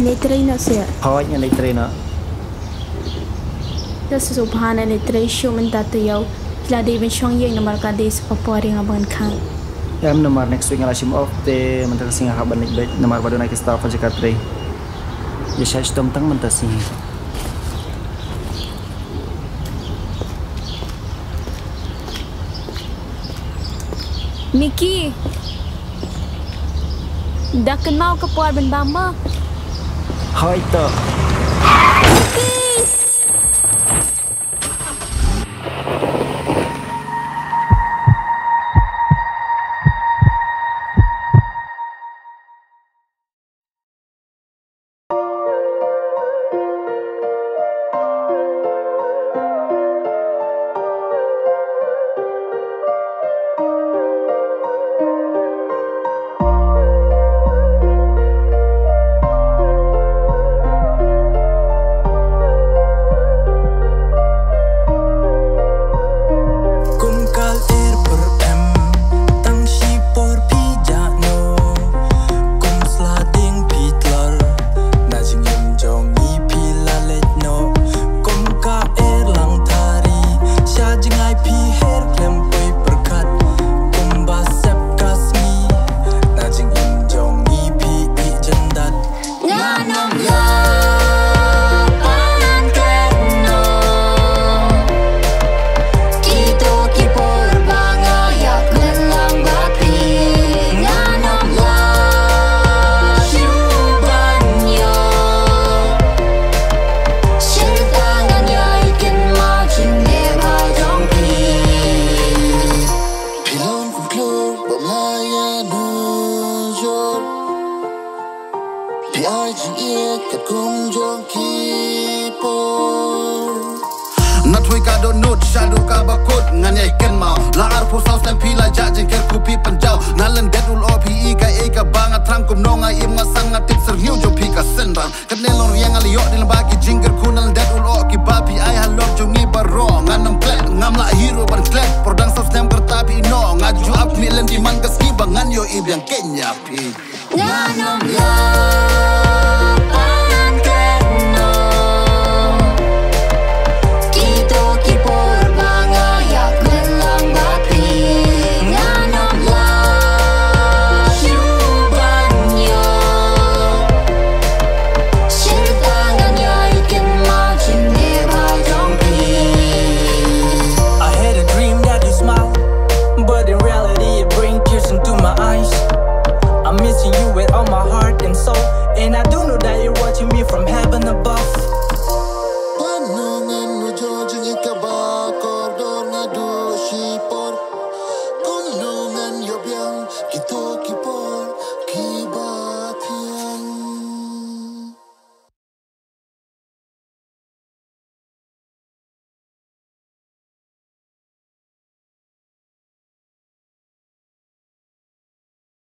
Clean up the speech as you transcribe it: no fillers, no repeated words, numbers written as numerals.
Pinitray na siya. Hawak niya litray na. Sa subhana nitray siya mentatayaw. Hila di ben siyang yung namarkade sa papuari nga bangan kang. Yam namar next week nga sim off te mantas singa kaban nik namar bado na staff sa katray. Ya siya tang mantas ni. Miki. Dakan mau ke puar ben bamba. Hai to. Miki. Ngajua pilihan di man keskibangan yo ibiang Kenya pi. Nganom